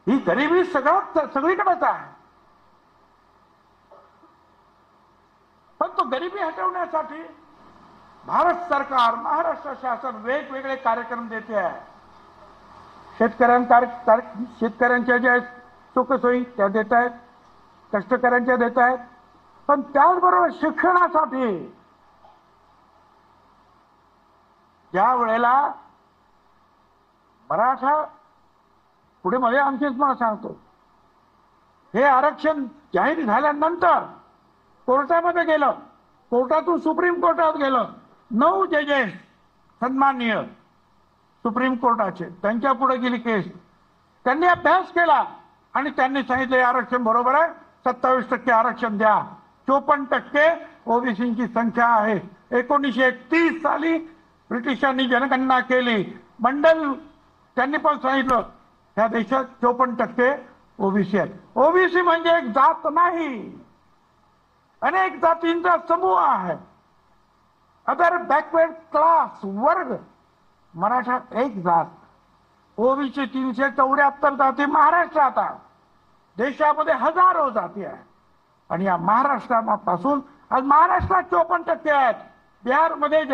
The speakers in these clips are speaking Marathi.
ही गरिबी सगळीकडेच आहे. पण तो गरिबी हटवण्यासाठी भारत सरकार, महाराष्ट्र शासन वेगवेगळे कार्यक्रम देते आहे. शेतकऱ्यांच्या ज्या सुखसोयी त्या देत आहेत, कष्टकऱ्यांच्या देत आहेत. पण त्याचबरोबर शिक्षणासाठी ज्या वेळेला मराठा पुढे मध्ये आमचीच मला सांगतो, हे आरक्षण जाहीर झाल्यानंतर कोर्टामध्ये गेलं, कोर्टातून सुप्रीम कोर्टात गेलं. 9 जजेस सन्माननीय सुप्रीम कोर्टाचे, त्यांच्या पुढे गेली केस. त्यांनी अभ्यास केला आणि त्यांनी सांगितले आरक्षण बरोबर आहे, 27% आरक्षण द्या. 54% ओबीसीची संख्या आहे. 1931 साली ब्रिटिशांनी जनगणना केली. मंडल त्यांनी पण सांगितलं ह्या देशात 54% ओबीसी आहेत. ओबीसी म्हणजे एक जात नाही, अनेक जातींचा समूह आहे. अदर बॅकवर्ड क्लास वर्ग, मराठा एक जात. ओबीसी 374 जाती महाराष्ट्रात आहे. देशामध्ये हजारो जाती आहेत आणि या महाराष्ट्रापासून आज महाराष्ट्रात 54% आहेत. बिहारमध्ये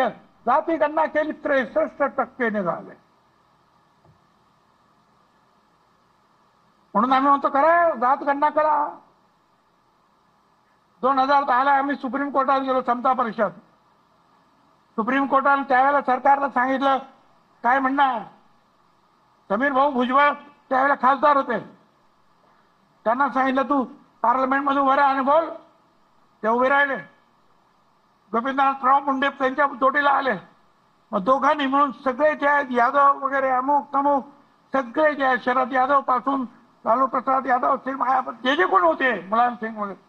जाती गणना केली 63% निघाले. म्हणून आम्ही म्हणतो करा जात गणना करा. 2010 ला आम्ही सुप्रीम कोर्टात गेलो, समता परिषद. सुप्रीम कोर्टाने त्यावेळेला सरकारला सांगितलं काय म्हणणार. समीर भाऊ भुजबळ त्यावेळेला खासदार होते. त्यांना सांगितलं तू पार्लमेंटमध्ये उभे राहा आणि बोल. ते उभे राहिले. गोपीनाथराव मुंडे त्यांच्या जोडीला आले. मग दोघांनी मिळून सगळे जे आहेत यादव वगैरे अमुक तमुक सगळे जे आहेत, शरद यादव पासून लालू प्रसाद यादव, सिंग मायावती जे कोण होते, मुलायम सिंग वगैरे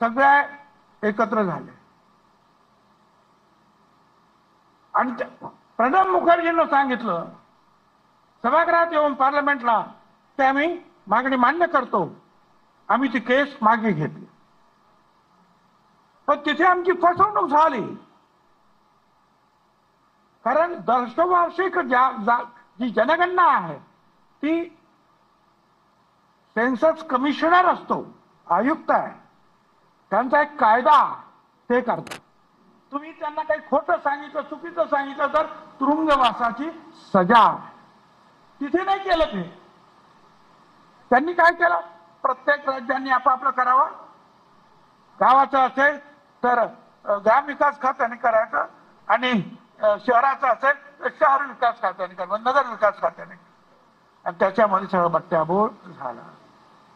सगळे एकत्र झाले. आणि प्रणब मुखर्जींना सांगितलं सभागृहात येऊन पार्लमेंटला ते आम्ही मागणी मान्य करतो. आम्ही ती केस मागे घेतली. पण तिथे आमची फसवणूक झाली. कारण दशवार्षिक जी जनगणना आहे ती सेन्सस कमिशनर असतो, आयुक्त आहे, त्यांचा एक कायदा ते करतात. तुम्ही त्यांना काही खोटं सांगितलं, चुकीचं सांगितलं तर तुरुंगवासाची सजा. तिथे नाही केलं ते. त्यांनी काय केलं, प्रत्येक राज्यांनी आपापलं करावं. गावाचं असेल तर ग्रामविकास खात्याने करायचं आणि शहराचं असेल तर शहर विकास खात्याने करावं, नगर विकास खात्याने. आणि त्याच्यामध्ये सगळं बट्ट्याबोळ झाला.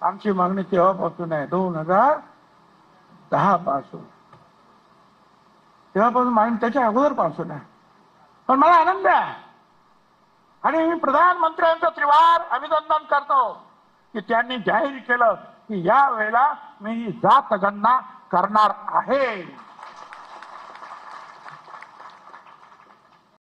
आमची मागणी तेव्हापासून आहे, 2010 पासून. तेव्हापासून मागणी त्याच्या अगोदर पासून आहे. पण मला आनंद आहे आणि मी प्रधानमंत्र्यांचं त्रिवार अभिनंदन करतो की त्यांनी जाहीर केलं की या वेळेला मी जात गणना करणार आहे.